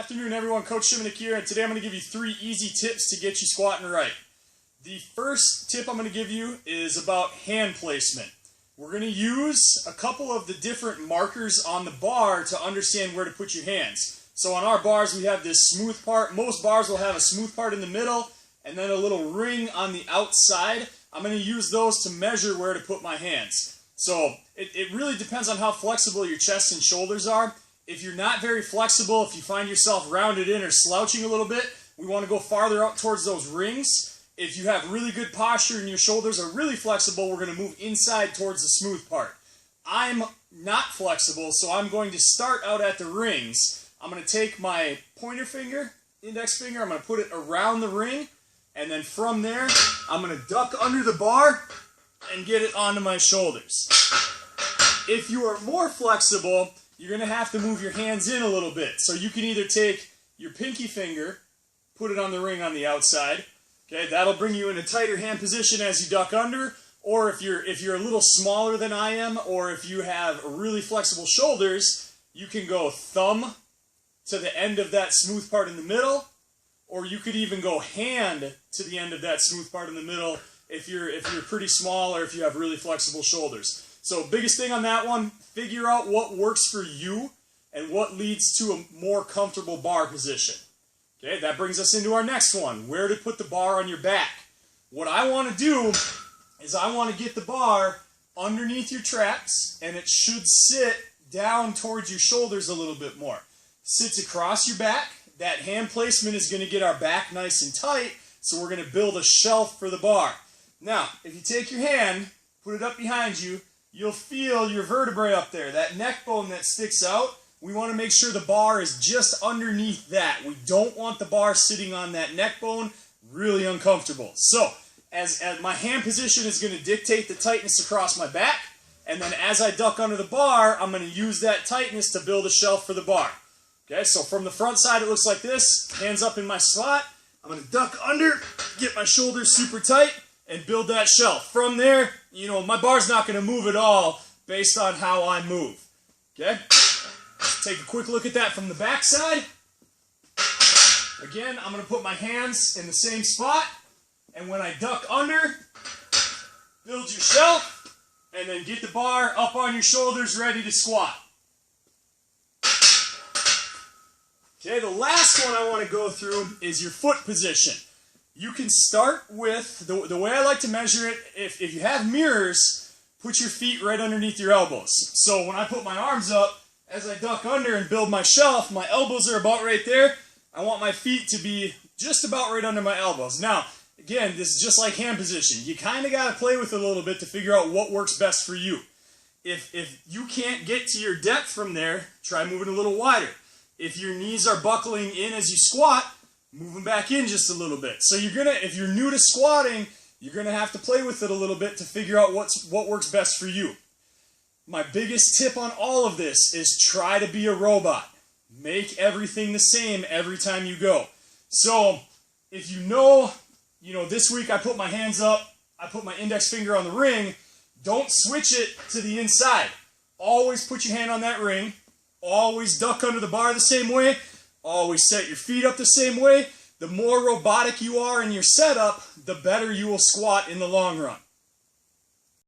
Afternoon, everyone. Coach Shimonik here, and today I'm going to give you 3 easy tips to get you squatting right. The first tip I'm going to give you is about hand placement. We're going to use a couple of the different markers on the bar to understand where to put your hands. So on our bars, we have this smooth part. Most bars will have a smooth part in the middle and then a little ring on the outside. I'm going to use those to measure where to put my hands. So it really depends on how flexible your chest and shoulders are. If you're not very flexible, if you find yourself rounded in or slouching a little bit, we want to go farther out towards those rings. If you have really good posture and your shoulders are really flexible, we're going to move inside towards the smooth part. I'm not flexible, so I'm going to start out at the rings. I'm going to take my pointer finger, index finger, I'm going to put it around the ring, and then from there, I'm going to duck under the bar and get it onto my shoulders. If you are more flexible, you're going to have to move your hands in a little bit. So you can either take your pinky finger, put it on the ring on the outside. Okay, that'll bring you in a tighter hand position as you duck under. Or if you're a little smaller than I am, or if you have really flexible shoulders, you can go thumb to the end of that smooth part in the middle, or you could even go hand to the end of that smooth part in the middle if you're pretty small or if you have really flexible shoulders. So biggest thing on that one, figure out what works for you and what leads to a more comfortable bar position. Okay, that brings us into our next one, where to put the bar on your back. What I want to do is I want to get the bar underneath your traps, and it should sit down towards your shoulders a little bit more. Sits across your back. That hand placement is going to get our back nice and tight, so we're going to build a shelf for the bar. Now, if you take your hand, put it up behind you, you'll feel your vertebrae up there, that neck bone that sticks out. We want to make sure the bar is just underneath that. We don't want the bar sitting on that neck bone, really uncomfortable. So, as my hand position is going to dictate the tightness across my back, and then as I duck under the bar, I'm going to use that tightness to build a shelf for the bar. Okay, so from the front side it looks like this, hands up in my slot. I'm going to duck under, get my shoulders super tight, and build that shelf. From there, my bar's not going to move at all based on how I move. Okay? Take a quick look at that from the back side. Again, I'm going to put my hands in the same spot, and when I duck under, build your shelf, and then get the bar up on your shoulders ready to squat. Okay, the last one I want to go through is your foot position. You can start with, the way I like to measure it, if you have mirrors, put your feet right underneath your elbows. So when I put my arms up, as I duck under and build my shelf, my elbows are about right there. I want my feet to be just about right under my elbows. Now, again, this is just like hand position. You kind of got to play with it a little bit to figure out what works best for you. If you can't get to your depth from there, try moving a little wider. If your knees are buckling in as you squat, move them back in just a little bit. So if you're new to squatting, you're gonna have to play with it a little bit to figure out what works best for you. My biggest tip on all of this is try to be a robot. Make everything the same every time you go. So if this week I put my hands up, I put my index finger on the ring, don't switch it to the inside. Always put your hand on that ring. Always duck under the bar the same way. Always set your feet up the same way. The more robotic you are in your setup, the better you will squat in the long run.